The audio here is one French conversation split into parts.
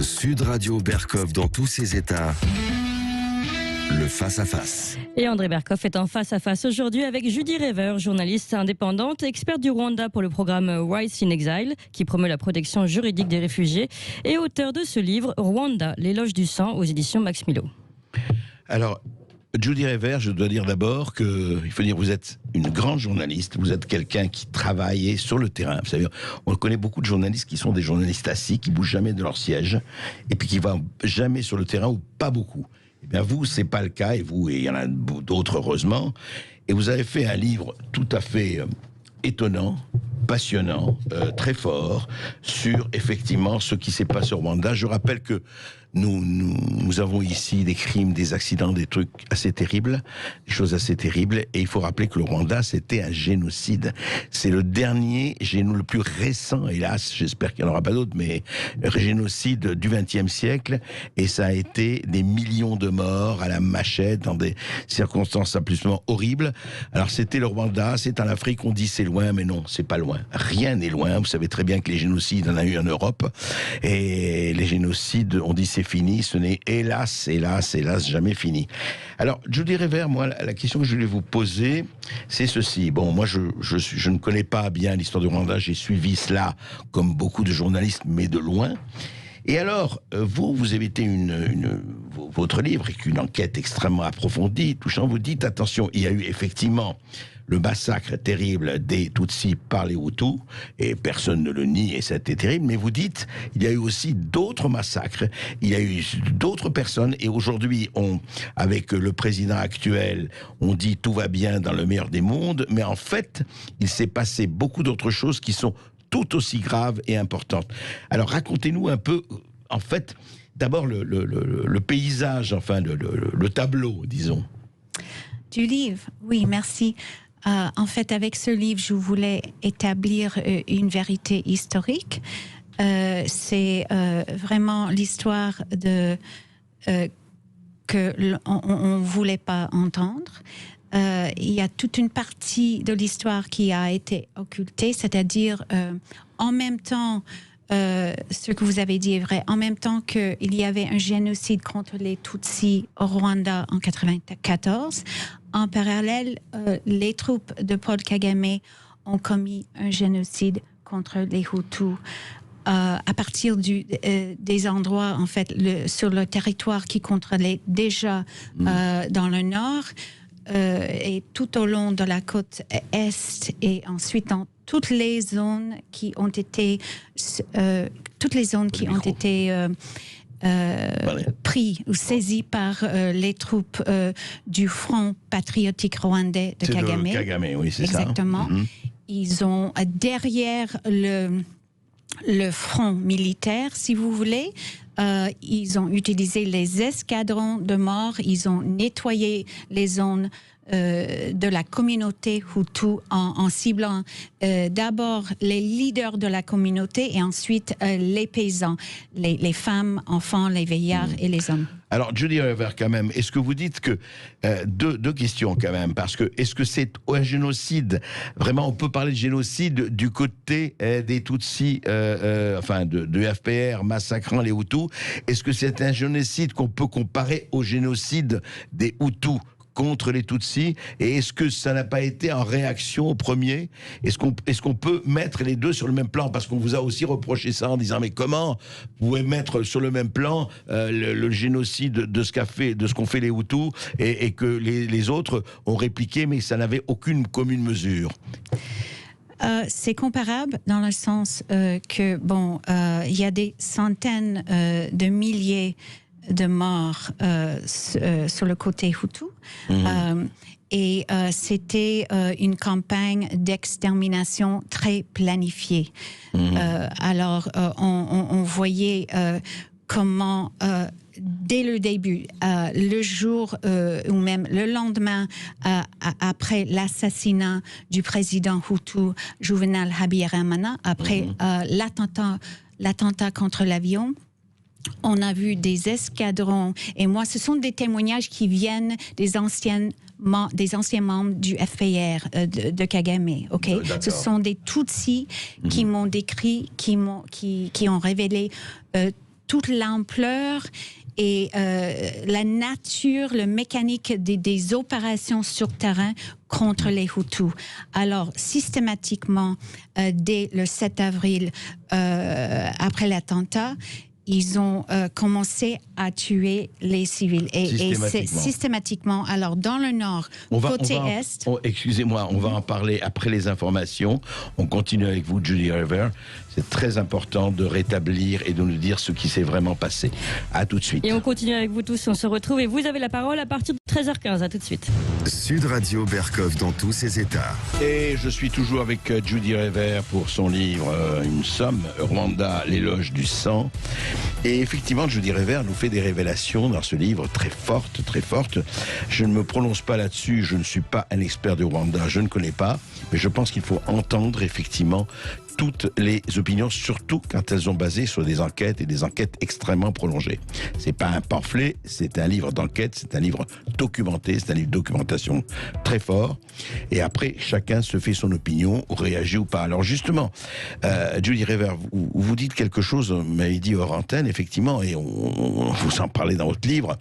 Sud Radio Berkov dans tous ses états. Le face-à-face. Et André Berkov est en face-à-face aujourd'hui avec Judy Rever, journaliste indépendante, experte du Rwanda pour le programme Rights in Exile, qui promeut la protection juridique des réfugiés, et auteur de ce livre Rwanda, l'éloge du sang, aux éditions Max Milo. Alors, Judy Rever, je dois dire d'abord que, il faut dire, vous êtes une grande journaliste, vous êtes quelqu'un qui travaille sur le terrain. Vous savez, on connaît beaucoup de journalistes qui sont des journalistes assis, qui bougent jamais de leur siège, et puis qui vont jamais sur le terrain, ou pas beaucoup. Eh bien, vous, c'est pas le cas, et il y en a d'autres, heureusement. Et vous avez fait un livre tout à fait étonnant, passionnant, très fort, sur, effectivement, ce qui s'est passé au Rwanda. Je rappelle que nous avons ici des crimes, des accidents, des trucs assez terribles, des choses assez terribles, et il faut rappeler que le Rwanda, c'était un génocide. C'est le dernier génocide, le plus récent, hélas, j'espère qu'il n'y en aura pas d'autres, mais génocide du XXe siècle, et ça a été des millions de morts à la machette, dans des circonstances absolument horribles. Alors c'était le Rwanda, c'est en Afrique, on dit c'est loin, mais non, c'est pas loin. Rien n'est loin, vous savez très bien que les génocides, on en a eu en Europe, et les génocides, on dit c'est fini, ce n'est hélas jamais fini. Alors, Judy Rever, moi, la question que je voulais vous poser, c'est ceci. Bon, moi, je ne connais pas bien l'histoire du Rwanda, j'ai suivi cela comme beaucoup de journalistes, mais de loin. Et alors, vous avez été votre livre, avec une enquête extrêmement approfondie, touchant, vous dites, attention, il y a eu effectivement le massacre terrible des Tutsis par les Hutus, et personne ne le nie, et c'était terrible, mais vous dites, il y a eu aussi d'autres massacres, il y a eu d'autres personnes, et aujourd'hui, avec le président actuel, on dit tout va bien dans le meilleur des mondes, mais en fait, il s'est passé beaucoup d'autres choses qui sont tout aussi graves et importantes. Alors, racontez-nous un peu, en fait, d'abord le paysage, enfin, le tableau, disons. Du livre, oui, merci. En fait, avec ce livre, je voulais établir une vérité historique. C'est vraiment l'histoire que on voulait pas entendre. Il y a toute une partie de l'histoire qui a été occultée, c'est-à-dire en même temps, ce que vous avez dit est vrai, en même temps qu'il y avait un génocide contre les Tutsis au Rwanda en 1994, en parallèle, les troupes de Paul Kagame ont commis un génocide contre les Hutus. À partir des endroits, en fait, sur le territoire qui contrôlait déjà dans le nord, et tout au long de la côte est, et ensuite dans toutes les zones qui ont été pris ou saisis par les troupes du Front patriotique rwandais de Kagame. Kagame, oui, c'est exactement. Ça. Ils ont derrière le front militaire, si vous voulez, ils ont utilisé les escadrons de morts, ils ont nettoyé les zones de la communauté Hutu en ciblant d'abord les leaders de la communauté et ensuite les paysans, les femmes, enfants, les vieillards et les hommes. Alors, Judy Rever, quand même, est-ce que vous dites que... deux questions, quand même, parce que est-ce que c'est un génocide, vraiment, on peut parler de génocide du côté des Tutsis, de FPR massacrant les Hutus, est-ce que c'est un génocide qu'on peut comparer au génocide des Hutus contre les Tutsis, et est-ce que ça n'a pas été en réaction au premier? Est-ce qu'on peut mettre les deux sur le même plan? Parce qu'on vous a aussi reproché ça en disant, mais comment vous pouvez mettre sur le même plan le génocide de ce qu'ont fait les Hutus, et que les autres ont répliqué, mais ça n'avait aucune commune mesure? C'est comparable dans le sens que, il y a des centaines de milliers de morts sur le côté Hutu. Et c'était une campagne d'extermination très planifiée. Alors, on voyait comment, dès le début, le jour ou même le lendemain, après l'assassinat du président Hutu Juvenal Habyarimana, après l'attentat contre l'avion, on a vu des escadrons, et moi, ce sont des témoignages qui viennent des anciens membres du FPR de Kagame. Okay? Ce sont des Tutsis qui m'ont décrit, qui ont révélé toute l'ampleur et la nature, le mécanique des opérations sur terrain contre les Hutus. Alors, systématiquement, dès le 7 avril, après l'attentat, ils ont commencé à tuer les civils. Et c'est systématiquement. Alors, dans le nord, côté est... excusez-moi, on va en parler après les informations. On continue avec vous, Judy Rever. C'est très important de rétablir et de nous dire ce qui s'est vraiment passé. À tout de suite. Et on continue avec vous tous, on se retrouve et vous avez la parole à partir de 13h15. À tout de suite. Sud Radio Berkov dans tous ses états. Et je suis toujours avec Judy Rever pour son livre Une somme, Rwanda, l'éloge du sang. Et effectivement, Judy Rever nous fait des révélations dans ce livre très fortes, très fortes. Je ne me prononce pas là-dessus, je ne suis pas un expert du Rwanda, je ne connais pas, mais je pense qu'il faut entendre effectivement toutes les opinions, surtout quand elles sont basées sur des enquêtes et des enquêtes extrêmement prolongées. C'est pas un pamphlet, c'est un livre d'enquête, c'est un livre documenté, c'est un livre de documentation très fort. Et après, chacun se fait son opinion, ou réagit ou pas. Alors justement, Judy Rever, vous dites quelque chose, vous m'avez dit hors antenne, effectivement, et on vous en parlait dans votre livre,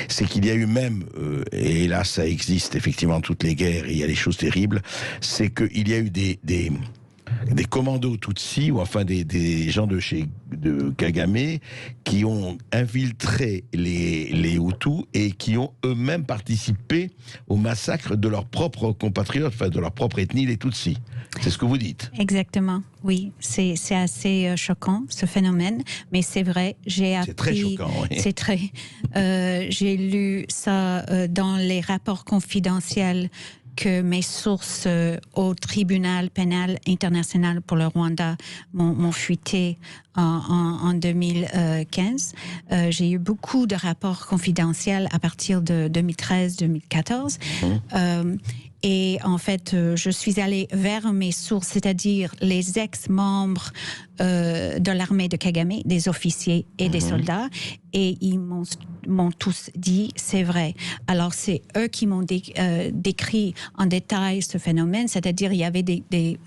c'est qu'il y a eu même, et là ça existe effectivement toutes les guerres, et il y a des choses terribles, c'est qu'il y a eu des commandos Tutsis, ou enfin des gens de Kagame, qui ont infiltré les Hutus et qui ont eux-mêmes participé au massacre de leurs propres compatriotes, enfin de leur propre ethnie, les Tutsis. C'est ce que vous dites. Exactement, oui. C'est assez choquant, ce phénomène, mais c'est vrai, j'ai appris... C'est très choquant, oui. C'est très... j'ai lu ça dans les rapports confidentiels que mes sources au tribunal pénal international pour le Rwanda m'ont fuité en 2015. J'ai eu beaucoup de rapports confidentiels à partir de 2013-2014. Et en fait, je suis allée vers mes sources, c'est-à-dire les ex-membres de l'armée de Kagame, des officiers et des soldats, et ils m'ont tous dit, c'est vrai. Alors, c'est eux qui m'ont décrit en détail ce phénomène, c'est-à-dire il y avait des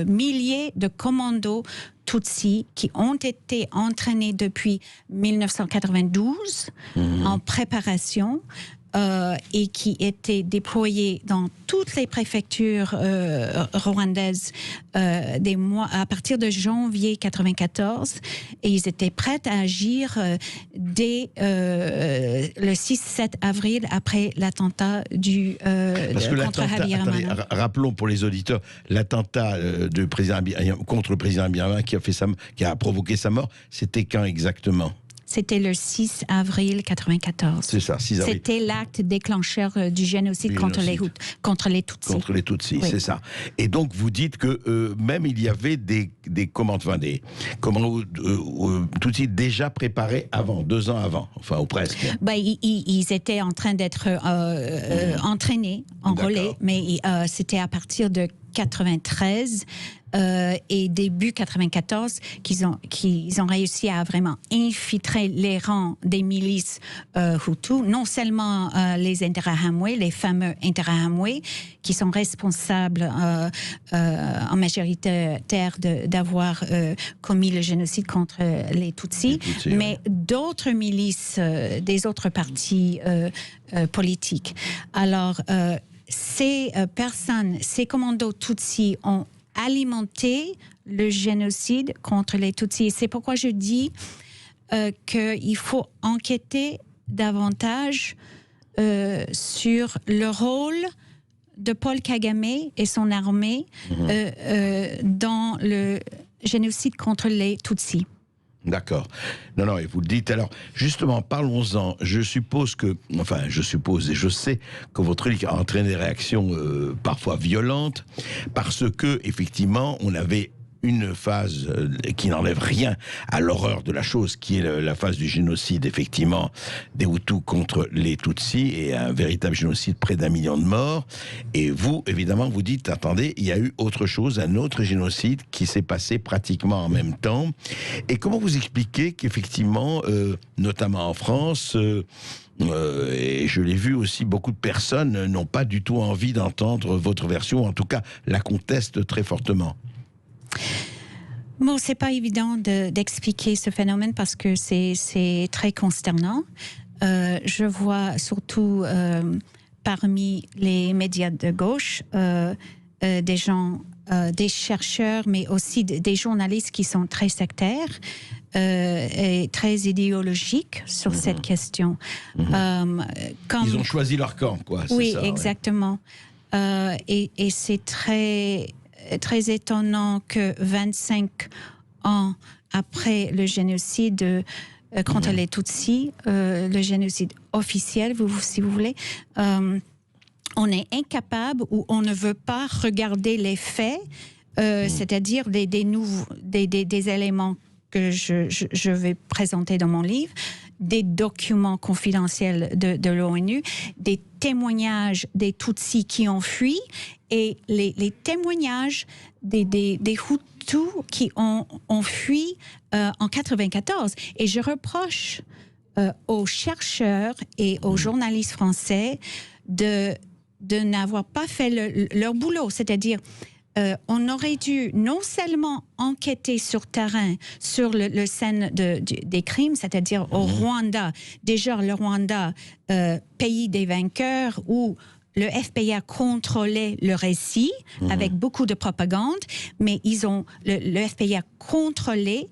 milliers de commandos Tutsis qui ont été entraînés depuis 1992 en préparation, et qui étaient déployés dans toutes les préfectures rwandaises à partir de janvier 1994, et ils étaient prêts à agir dès le 6-7 avril après l'attentat contre Habyarimana. Rappelons pour les auditeurs, l'attentat contre le président Habyarimana qui a provoqué sa mort, c'était quand exactement ? C'était le 6 avril 1994. C'est ça, 6 avril. C'était l'acte déclencheur du génocide contre les Tutsis. Contre les Tutsis, oui. C'est ça. Et donc, vous dites que même il y avait des commandos Tutsis déjà préparés avant, 2 ans avant, enfin, ou presque. Ils étaient en train d'être entraînés, enrôlés, mais c'était à partir de 93 et début 94 qu'ils ont réussi à vraiment infiltrer les rangs des milices Hutus, non seulement les Interahamwe, les fameux Interahamwe, qui sont responsables en majorité d'avoir commis le génocide contre les Tutsis, mais d'autres milices des autres partis politiques. Alors, ces personnes, ces commandos Tutsis ont alimenté le génocide contre les Tutsis. C'est pourquoi je dis qu'il faut enquêter davantage sur le rôle de Paul Kagame et son armée dans le génocide contre les Tutsis. D'accord. Non, et vous le dites. Alors, justement, parlons-en. Je suppose et je sais que votre livre a entraîné des réactions parfois violentes, parce que, effectivement, on avait une phase qui n'enlève rien à l'horreur de la chose, qui est la phase du génocide, effectivement, des Hutus contre les Tutsis, et un véritable génocide, près d'1 million de morts. Et vous, évidemment, vous dites, attendez, il y a eu autre chose, un autre génocide qui s'est passé pratiquement en même temps. Et comment vous expliquez qu'effectivement, notamment en France, et je l'ai vu aussi, beaucoup de personnes n'ont pas du tout envie d'entendre votre version, en tout cas la contestent très fortement? Bon, c'est pas évident d'expliquer ce phénomène parce que c'est très consternant. Je vois surtout parmi les médias de gauche des gens, des chercheurs, mais aussi des journalistes qui sont très sectaires et très idéologiques sur cette question. Ils ont choisi leur camp, quoi. Oui, ça, exactement. Et c'est très étonnant que 25 ans après le génocide contre les Tutsis, le génocide officiel, si vous voulez, on est incapable ou on ne veut pas regarder les faits, c'est-à-dire des éléments que je vais présenter dans mon livre, des documents confidentiels de l'ONU, des témoignages des Tutsis qui ont fui et les témoignages des Hutus qui ont fui en 94. Et je reproche aux chercheurs et aux journalistes français de n'avoir pas fait leur boulot, c'est-à-dire on aurait dû non seulement enquêter sur terrain sur le scène des crimes, c'est-à-dire au Rwanda. Déjà, le Rwanda, pays des vainqueurs, où le FPR contrôlait le récit avec beaucoup de propagande, mais le FPR contrôlait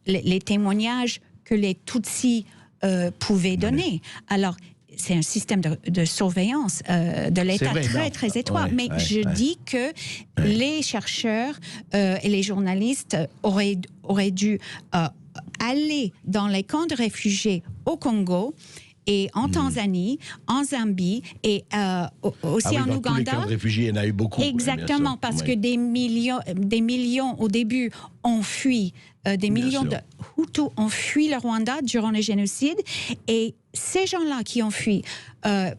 les témoignages que les Tutsis pouvaient donner. Alors, c'est un système de surveillance de l'État très étroit. Mais je dis que les chercheurs et les journalistes auraient dû aller dans les camps de réfugiés au Congo et en Tanzanie, en Zambie et aussi en Ouganda. Tous les camps de réfugiés, il y en a eu beaucoup. Exactement, parce que des millions au début ont fui. Des millions de Hutus ont fui le Rwanda durant le génocide. Et ces gens-là qui ont fui,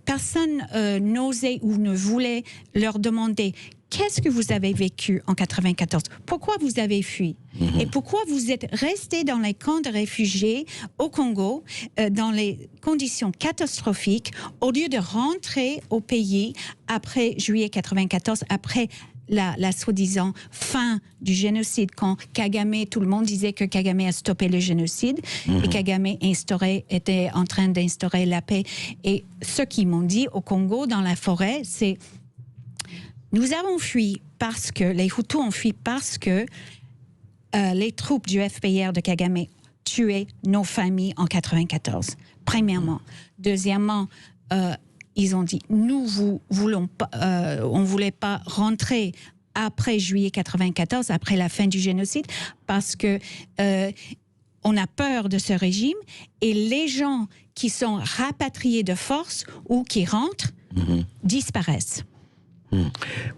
personne n'osait ou ne voulait leur demander qu'est-ce que vous avez vécu en 94? Pourquoi vous avez fui? Et pourquoi vous êtes restés dans les camps de réfugiés au Congo, dans les conditions catastrophiques, au lieu de rentrer au pays après juillet 94, après la soi-disant fin du génocide, quand Kagame, tout le monde disait que Kagame a stoppé le génocide, et Kagame était en train d'instaurer la paix. Et ce qu'ils m'ont dit au Congo, dans la forêt, c'est: nous avons fui parce que, les Hutus ont fui parce que les troupes du FPR de Kagame tuaient nos familles en 94, premièrement. Deuxièmement, ils ont dit, nous voulons pas, on voulait pas rentrer après juillet 94, après la fin du génocide, parce que on a peur de ce régime, et les gens qui sont rapatriés de force ou qui rentrent disparaissent.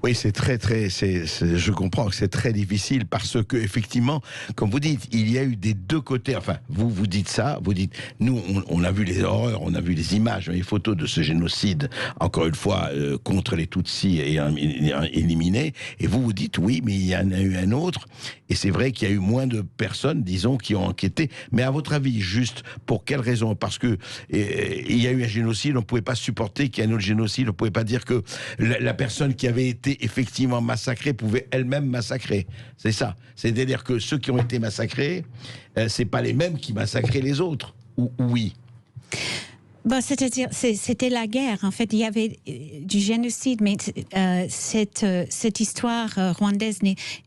Oui, c'est je comprends que c'est très difficile parce que, effectivement, comme vous dites, il y a eu des deux côtés. Enfin, vous dites ça, vous dites, nous, on a vu les horreurs, on a vu les images, les photos de ce génocide, encore une fois, contre les Tutsis et éliminés. Et vous dites, oui, mais il y en a eu un autre. Et c'est vrai qu'il y a eu moins de personnes, disons, qui ont enquêté. Mais à votre avis, juste, pour quelle raison? Parce que il y a eu un génocide, on ne pouvait pas supporter qu'il y ait un autre génocide, on ne pouvait pas dire que la personne qui avait été effectivement massacrée pouvait elle-même massacrer. C'est ça. C'est-à-dire que ceux qui ont été massacrés, c'est pas les mêmes qui massacraient les autres. Ou oui. Bon, c'est-à-dire, c'était la guerre. En fait, il y avait du génocide, mais cette histoire rwandaise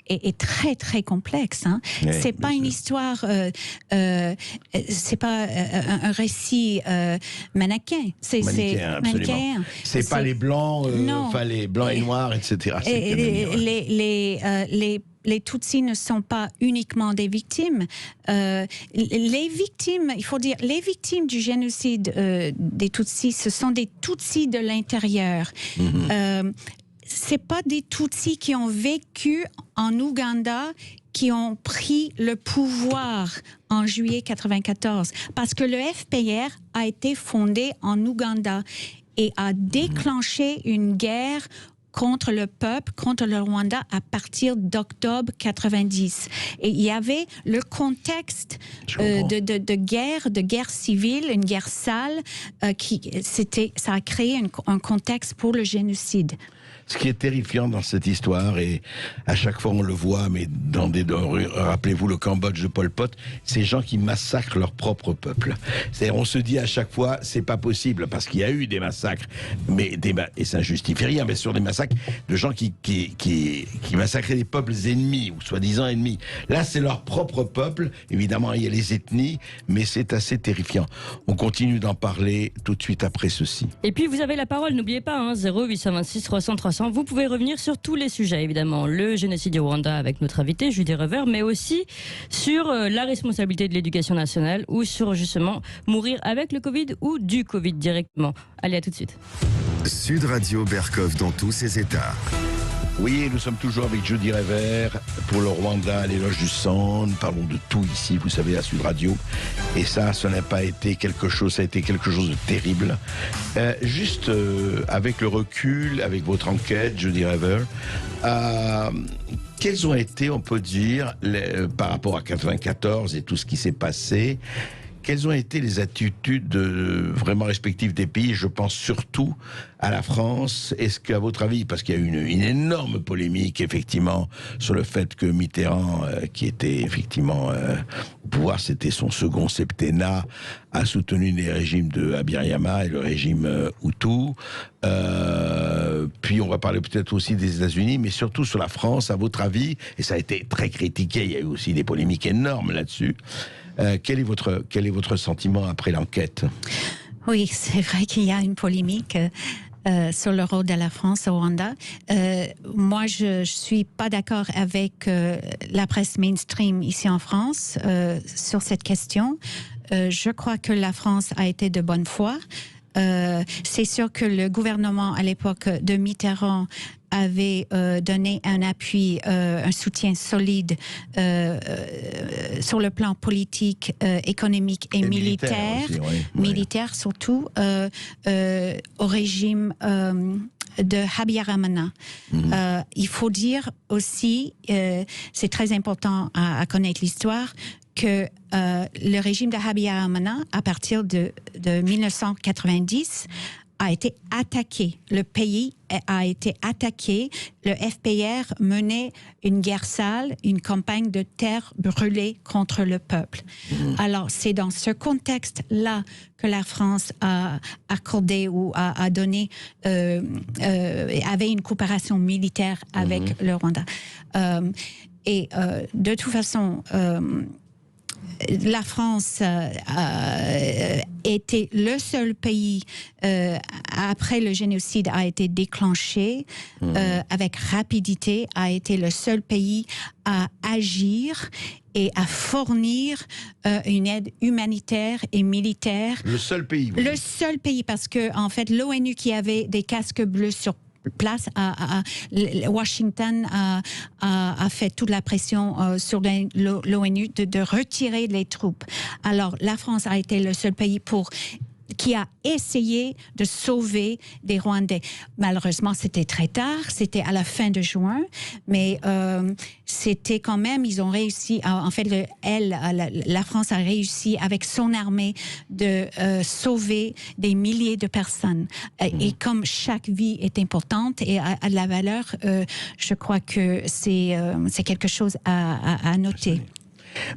est très très complexe. Hein. Oui, c'est pas une histoire, c'est pas un récit manichéen. C'est manichéen. C'est pas les blancs, enfin les blancs et noirs, etc. Les Tutsis ne sont pas uniquement des victimes. Les victimes, il faut dire, les victimes du génocide des Tutsis, ce sont des Tutsis de l'intérieur. C'est pas des Tutsis qui ont vécu en Ouganda, qui ont pris le pouvoir en juillet 94. Parce que le FPR a été fondé en Ouganda et a déclenché une guerre contre le peuple, contre le Rwanda à partir d'octobre 90. Et il y avait le contexte de guerre civile, une guerre sale, ça a créé un contexte pour le génocide. Ce qui est terrifiant dans cette histoire, et à chaque fois on le voit, mais rappelez-vous le Cambodge de Pol Pot, ces gens qui massacrent leur propre peuple. C'est-à-dire, on se dit à chaque fois, c'est pas possible, parce qu'il y a eu des massacres, et ça justifie rien, mais sur des massacres de gens qui massacraient des peuples ennemis, ou soi-disant ennemis. Là, c'est leur propre peuple. Évidemment, il y a les ethnies, mais c'est assez terrifiant. On continue d'en parler tout de suite après ceci. Et puis, vous avez la parole, n'oubliez pas, 0826 300 300. Vous pouvez revenir sur tous les sujets, évidemment. Le génocide du Rwanda avec notre invité, Judy Rever, mais aussi sur la responsabilité de l'éducation nationale ou sur, justement, mourir avec le Covid ou du Covid directement. Allez, à tout de suite. Sud Radio Berkov dans tous ses états. Oui, nous sommes toujours avec Judy Rever pour le Rwanda, l'éloge du sang. Nous parlons de tout ici, vous savez, à Sud Radio. Et ça n'a pas été quelque chose, ça a été quelque chose de terrible. Juste avec le recul, avec votre enquête, Judy Rever, quelles ont été, on peut dire, par rapport à 94 et tout ce qui s'est passé, quelles ont été les attitudes vraiment respectives des pays? Je pense surtout à la France. Est-ce qu'à votre avis, parce qu'il y a eu une énorme polémique, effectivement, sur le fait que Mitterrand, qui était effectivement au pouvoir, c'était son second septennat, a soutenu les régimes de Habyarimana et le régime Hutu. Puis on va parler peut-être aussi des États-Unis, mais surtout sur la France, à votre avis, et ça a été très critiqué, il y a eu aussi des polémiques énormes là-dessus. Quel est votre sentiment après l'enquête? Oui, c'est vrai qu'il y a une polémique sur le rôle de la France au Rwanda. Moi, je suis pas d'accord avec la presse mainstream ici en France sur cette question. Je crois que la France a été de bonne foi. C'est sûr que le gouvernement à l'époque de Mitterrand avait donné un appui, un soutien solide sur le plan politique, économique et militaire, aussi, oui. Militaire surtout, au régime de Habyarimana. Il faut dire aussi, c'est très important à connaître l'histoire, que le régime de Habyarimana, à partir de 1990, a été attaqué. Le pays a été attaqué. Le FPR menait une guerre sale, une campagne de terre brûlée contre le peuple. Alors, c'est dans ce contexte-là que la France a accordé ou a donné, avait une coopération militaire avec le Rwanda. De toute façon, la France était le seul pays, après le génocide a été déclenché, avec rapidité, a été le seul pays à agir et à fournir une aide humanitaire et militaire. Le seul pays. Le seul pays, parce que en fait, l'ONU qui avait des casques bleus sur place, Washington a fait toute la pression sur l'ONU de retirer les troupes. Alors, la France a été le seul pays qui a essayé de sauver des Rwandais. Malheureusement, c'était très tard, c'était à la fin de juin, mais c'était quand même, ils ont réussi, en fait, la France a réussi avec son armée de sauver des milliers de personnes. Et comme chaque vie est importante et a de la valeur, je crois que c'est quelque chose à noter.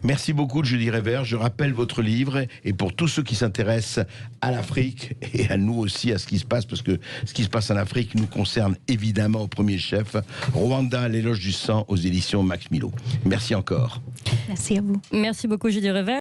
Merci beaucoup, Judy Rever. Je rappelle votre livre, et pour tous ceux qui s'intéressent à l'Afrique et à nous aussi, à ce qui se passe, parce que ce qui se passe en Afrique nous concerne évidemment au premier chef. Rwanda, l'éloge du sang, aux éditions Max Milo. Merci encore. Merci à vous. Merci beaucoup, Judy Rever.